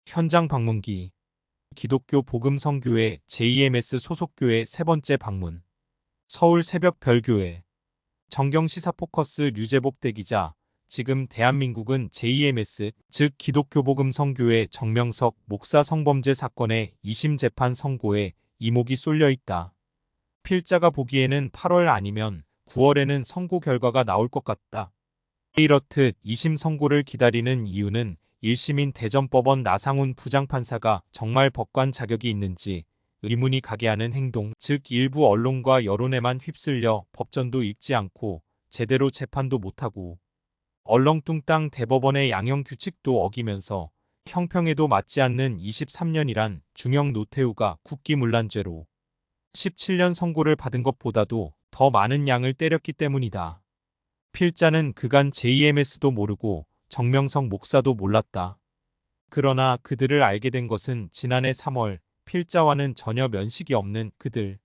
현장 방문기. 기독교 복음성교회 JMS 소속교회 세 번째 방문. 서울 새벽별교회. 정경시사 포커스 류재복 대기자. 지금 대한민국은 JMS, 즉 기독교복음성교회 정명석 목사 성범죄 사건의 2심 재판 선고에 이목이 쏠려 있다. 필자가 보기에는 8월 아니면 9월에는 선고 결과가 나올 것 같다. 이렇듯 2심 선고를 기다리는 이유는 1심인 대전법원 나상훈 부장판사가 정말 법관 자격이 있는지 의문이 가게 하는 행동, 즉 일부 언론과 여론에만 휩쓸려 법전도 읽지 않고 제대로 재판도 못하고 얼렁뚱땅 대법원의 양형 규칙도 어기면서 형평에도 맞지 않는 23년이란 중형 노태우가 국기문란죄로 17년 선고를 받은 것보다도 더 많은 양을 때렸기 때문이다. 필자는 그간 JMS도 모르고 정명석 목사도 몰랐다. 그러나 그들을 알게 된 것은 지난해 3월 필자와는 전혀 면식이 없는 그들.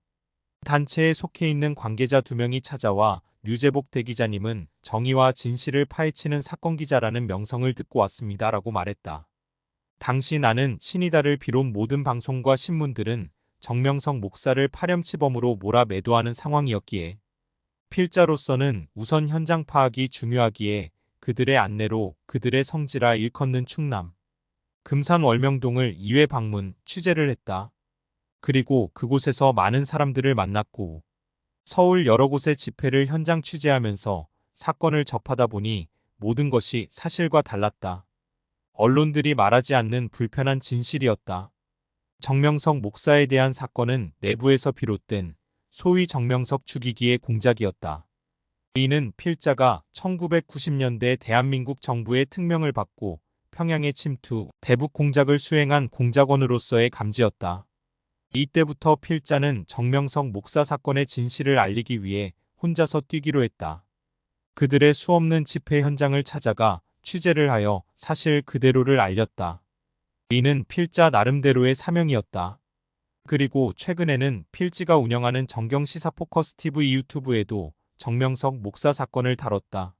단체에 속해 있는 관계자 2명이 찾아와 류재복 대기자님은 정의와 진실을 파헤치는 사건기자라는 명성을 듣고 왔습니다 라고 말했다. 당시 나는 신이다를 비롯 모든 방송과 신문들은 정명석 목사를 파렴치범으로 몰아 매도하는 상황이었기에 필자로서는 우선 현장 파악이 중요하기에 그들의 안내로 그들의 성지라 일컫는 충남 금산 월명동을 2회 방문 취재를 했다. 그리고 그곳에서 많은 사람들을 만났고 서울 여러 곳의 집회를 현장 취재하면서 사건을 접하다 보니 모든 것이 사실과 달랐다. 언론들이 말하지 않는 불편한 진실이었다. 정명석 목사에 대한 사건은 내부에서 비롯된 소위 정명석 죽이기의 공작이었다. 이는 필자가 1990년대 대한민국 정부의 특명을 받고 평양에 침투, 대북 공작을 수행한 공작원으로서의 감지였다. 이때부터 필자는 정명석 목사 사건의 진실을 알리기 위해 혼자서 뛰기로 했다. 그들의 수없는 집회 현장을 찾아가 취재를 하여 사실 그대로를 알렸다. 이는 필자 나름대로의 사명이었다. 그리고 최근에는 필지가 운영하는 정경시사 포커스 TV 유튜브에도 정명석 목사 사건을 다뤘다.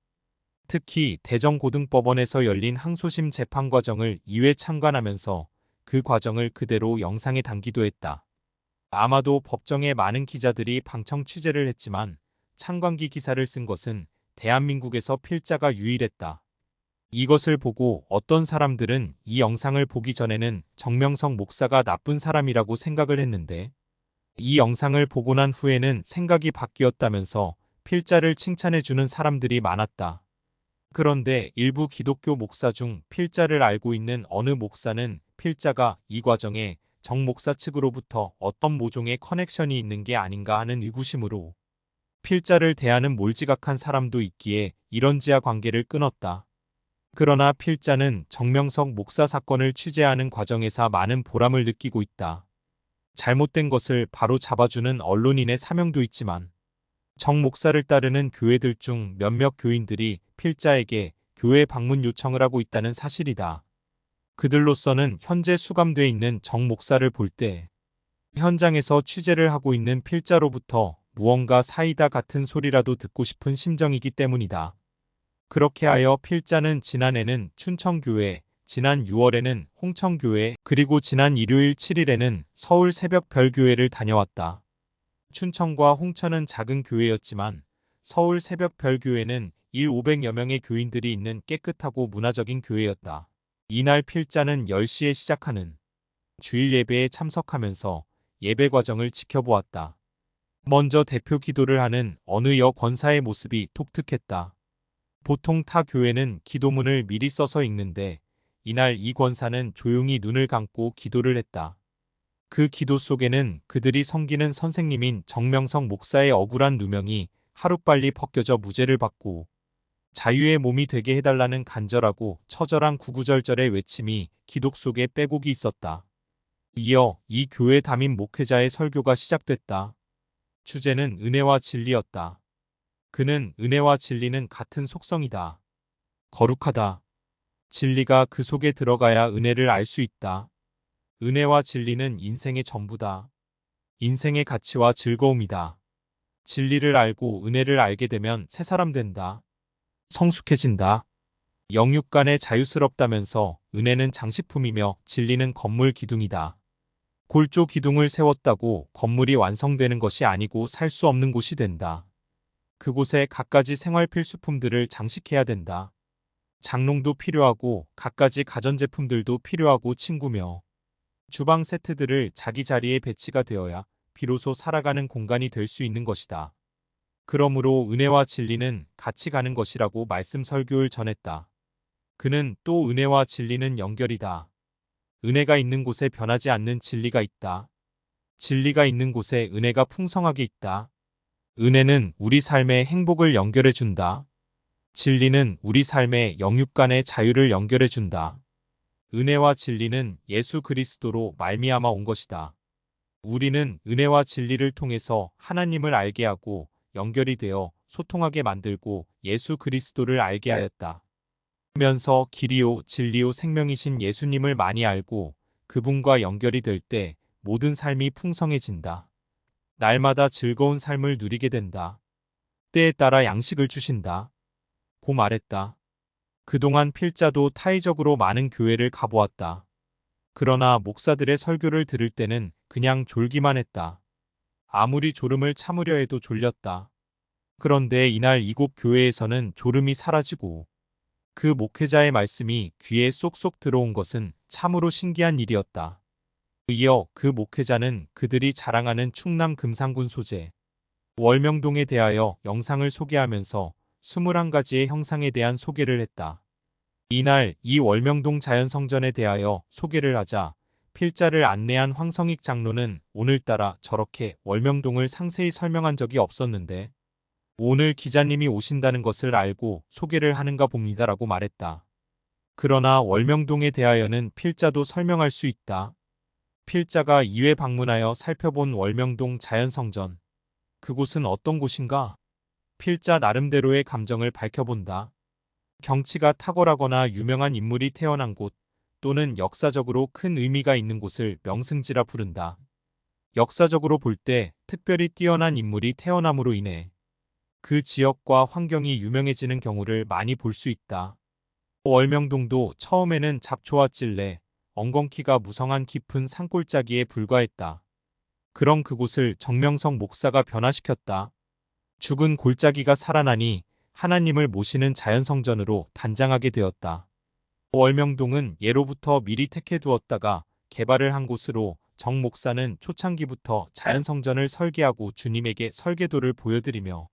특히 대전고등법원에서 열린 항소심 재판 과정을 2회 참관하면서 그 과정을 그대로 영상에 담기도 했다. 아마도 법정에 많은 기자들이 방청 취재를 했지만 참관기 기사를 쓴 것은 대한민국에서 필자가 유일했다. 이것을 보고 어떤 사람들은 이 영상을 보기 전에는 정명석 목사가 나쁜 사람이라고 생각을 했는데 이 영상을 보고 난 후에는 생각이 바뀌었다면서 필자를 칭찬해주는 사람들이 많았다. 그런데 일부 기독교 목사 중 필자를 알고 있는 어느 목사는 필자가 이 과정에 정 목사 측으로부터 어떤 모종의 커넥션이 있는 게 아닌가 하는 의구심으로 필자를 대하는 몰지각한 사람도 있기에 이런 지하 관계를 끊었다. 그러나 필자는 정명석 목사 사건을 취재하는 과정에서 많은 보람을 느끼고 있다. 잘못된 것을 바로 잡아주는 언론인의 사명도 있지만 정 목사를 따르는 교회들 중 몇몇 교인들이 필자에게 교회 방문 요청을 하고 있다는 사실이다. 그들로서는 현재 수감돼 있는 정 목사를 볼 때 현장에서 취재를 하고 있는 필자로부터 무언가 사이다 같은 소리라도 듣고 싶은 심정이기 때문이다. 그렇게 하여 필자는 지난해는 춘천교회, 지난 6월에는 홍천교회, 그리고 지난 일요일 7일에는 서울 새벽별교회를 다녀왔다. 춘천과 홍천은 작은 교회였지만 서울 새벽별교회는 500여 명의 교인들이 있는 깨끗하고 문화적인 교회였다. 이날 필자는 10시에 시작하는 주일 예배에 참석하면서 예배 과정을 지켜보았다. 먼저 대표 기도를 하는 어느 여 권사의 모습이 독특했다. 보통 타 교회는 기도문을 미리 써서 읽는데 이날 이 권사는 조용히 눈을 감고 기도를 했다. 그 기도 속에는 그들이 섬기는 선생님인 정명석 목사의 억울한 누명이 하루빨리 벗겨져 무죄를 받고 자유의 몸이 되게 해달라는 간절하고 처절한 구구절절의 외침이 기독 속에 빼곡이 있었다. 이어 이 교회 담임 목회자의 설교가 시작됐다. 주제는 은혜와 진리였다. 그는 은혜와 진리는 같은 속성이다. 거룩하다. 진리가 그 속에 들어가야 은혜를 알 수 있다. 은혜와 진리는 인생의 전부다. 인생의 가치와 즐거움이다. 진리를 알고 은혜를 알게 되면 새 사람 된다. 성숙해진다. 영육간에 자유스럽다면서 은혜는 장식품이며 진리는 건물 기둥이다. 골조 기둥을 세웠다고 건물이 완성되는 것이 아니고 살 수 없는 곳이 된다. 그곳에 갖가지 생활 필수품들을 장식해야 된다. 장롱도 필요하고 갖가지 가전제품들도 필요하고 친구며 주방 세트들을 자기 자리에 배치가 되어야 비로소 살아가는 공간이 될 수 있는 것이다. 그러므로 은혜와 진리는 같이 가는 것이라고 말씀 설교를 전했다. 그는 또 은혜와 진리는 연결이다. 은혜가 있는 곳에 변하지 않는 진리가 있다. 진리가 있는 곳에 은혜가 풍성하게 있다. 은혜는 우리 삶의 행복을 연결해 준다. 진리는 우리 삶의 영육간의 자유를 연결해 준다. 은혜와 진리는 예수 그리스도로 말미암아 온 것이다. 우리는 은혜와 진리를 통해서 하나님을 알게 하고 연결이 되어 소통하게 만들고 예수 그리스도를 알게 하였다. 그러면서 길이요 진리요 생명이신 예수님을 많이 알고 그분과 연결이 될 때 모든 삶이 풍성해진다. 날마다 즐거운 삶을 누리게 된다. 때에 따라 양식을 주신다. 고 말했다. 그동안 필자도 타의적으로 많은 교회를 가보았다. 그러나 목사들의 설교를 들을 때는 그냥 졸기만 했다. 아무리 졸음을 참으려 해도 졸렸다. 그런데 이날 이곳 교회에서는 졸음이 사라지고 그 목회자의 말씀이 귀에 쏙쏙 들어온 것은 참으로 신기한 일이었다. 이어 그 목회자는 그들이 자랑하는 충남 금산군 소재 월명동에 대하여 영상을 소개하면서 21가지의 형상에 대한 소개를 했다. 이날 이 월명동 자연성전에 대하여 소개를 하자 필자를 안내한 황성익 장로는 오늘따라 저렇게 월명동을 상세히 설명한 적이 없었는데 오늘 기자님이 오신다는 것을 알고 소개를 하는가 봅니다라고 말했다. 그러나 월명동에 대하여는 필자도 설명할 수 있다. 필자가 2회 방문하여 살펴본 월명동 자연성전. 그곳은 어떤 곳인가? 필자 나름대로의 감정을 밝혀본다. 경치가 탁월하거나 유명한 인물이 태어난 곳 또는 역사적으로 큰 의미가 있는 곳을 명승지라 부른다. 역사적으로 볼 때 특별히 뛰어난 인물이 태어남으로 인해 그 지역과 환경이 유명해지는 경우를 많이 볼 수 있다. 월명동도 처음에는 잡초와 찔레, 엉겅퀴가 무성한 깊은 산골짜기에 불과했다. 그런 그곳을 정명석 목사가 변화시켰다. 죽은 골짜기가 살아나니 하나님을 모시는 자연성전으로 단장하게 되었다. 월명동은 예로부터 미리 택해 두었다가 개발을 한 곳으로 정 목사는 초창기부터 자연성전을 설계하고 주님에게 설계도를 보여드리며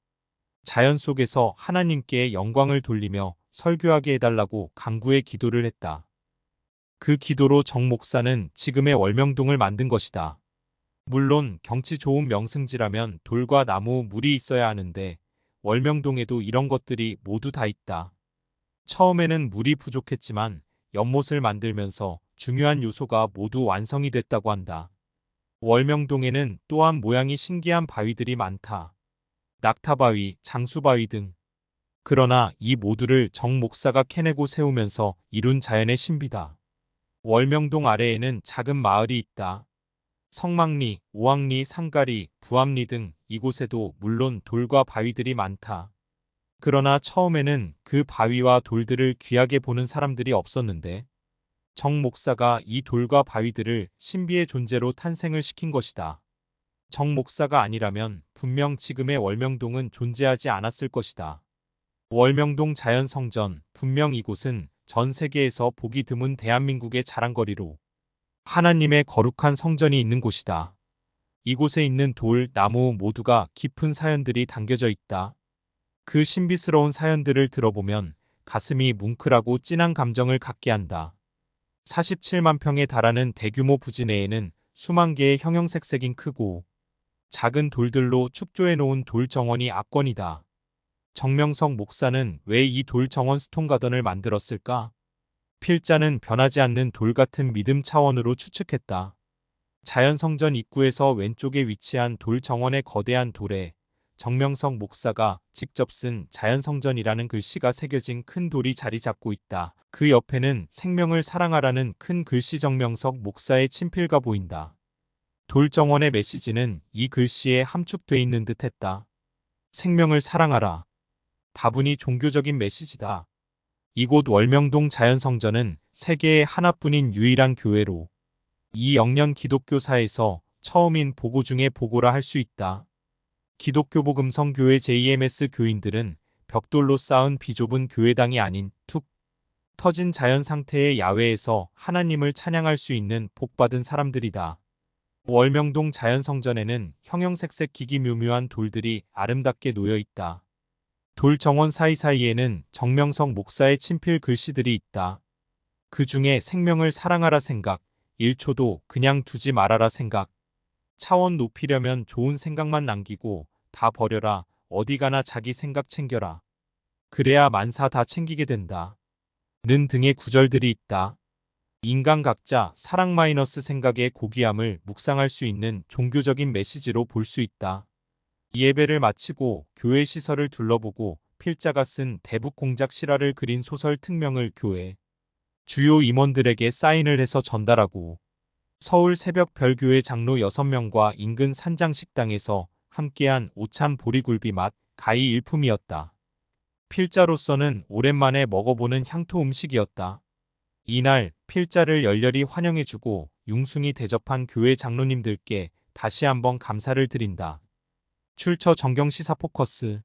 자연 속에서 하나님께 영광을 돌리며 설교하게 해달라고 간구의 기도를 했다. 그 기도로 정 목사는 지금의 월명동을 만든 것이다. 물론 경치 좋은 명승지라면 돌과 나무, 물이 있어야 하는데 월명동에도 이런 것들이 모두 다 있다. 처음에는 물이 부족했지만 연못을 만들면서 중요한 요소가 모두 완성이 됐다고 한다. 월명동에는 또한 모양이 신기한 바위들이 많다. 낙타바위, 장수바위 등. 그러나 이 모두를 정 목사가 캐내고 세우면서 이룬 자연의 신비다. 월명동 아래에는 작은 마을이 있다. 성막리, 오악리, 상가리, 부암리 등 이곳에도 물론 돌과 바위들이 많다. 그러나 처음에는 그 바위와 돌들을 귀하게 보는 사람들이 없었는데 정 목사가 이 돌과 바위들을 신비의 존재로 탄생을 시킨 것이다. 정 목사가 아니라면 분명 지금의 월명동은 존재하지 않았을 것이다. 월명동 자연성전, 분명 이곳은 전 세계에서 보기 드문 대한민국의 자랑거리로 하나님의 거룩한 성전이 있는 곳이다. 이곳에 있는 돌, 나무 모두가 깊은 사연들이 담겨져 있다. 그 신비스러운 사연들을 들어보면 가슴이 뭉클하고 진한 감정을 갖게 한다. 47만 평에 달하는 대규모 부지 내에는 수만 개의 형형색색인 크고 작은 돌들로 축조해 놓은 돌 정원이 압권이다. 정명석 목사는 왜 이 돌 정원 스톤 가든을 만들었을까? 필자는 변하지 않는 돌 같은 믿음 차원으로 추측했다. 자연성전 입구에서 왼쪽에 위치한 돌 정원의 거대한 돌에 정명석 목사가 직접 쓴 자연성전이라는 글씨가 새겨진 큰 돌이 자리 잡고 있다. 그 옆에는 생명을 사랑하라는 큰 글씨 정명석 목사의 친필가 보인다. 돌 정원의 메시지는 이 글씨에 함축돼 있는 듯 했다. 생명을 사랑하라. 다분히 종교적인 메시지다. 이곳 월명동 자연성전은 세계에 하나뿐인 유일한 교회로 이 영년 기독교사에서 처음인 보고 중에 보고라 할 수 있다. 기독교 복음성교회 JMS 교인들은 벽돌로 쌓은 비좁은 교회당이 아닌 툭 터진 자연 상태의 야외에서 하나님을 찬양할 수 있는 복받은 사람들이다. 월명동 자연성전에는 형형색색 기기묘묘한 돌들이 아름답게 놓여 있다. 돌 정원 사이사이에는 정명석 목사의 친필 글씨들이 있다. 그 중에 생명을 사랑하라 생각, 1초도 그냥 두지 말아라 생각, 차원 높이려면 좋은 생각만 남기고 다 버려라, 어디 가나 자기 생각 챙겨라. 그래야 만사 다 챙기게 된다. 는 등의 구절들이 있다. 인간 각자 사랑 마이너스 생각의 고귀함을 묵상할 수 있는 종교적인 메시지로 볼 수 있다. 이 예배를 마치고 교회 시설을 둘러보고 필자가 쓴 대북 공작 실화를 그린 소설 특명을 교회 주요 임원들에게 사인을 해서 전달하고 서울 새벽 별교회 장로 6명과 인근 산장식당에서 함께한 오찬 보리굴비 맛 가히 일품이었다. 필자로서는 오랜만에 먹어보는 향토 음식이었다. 이날 필자를 열렬히 환영해주고 융숭이 대접한 교회 장로님들께 다시 한번 감사를 드린다. 출처 정경시사 포커스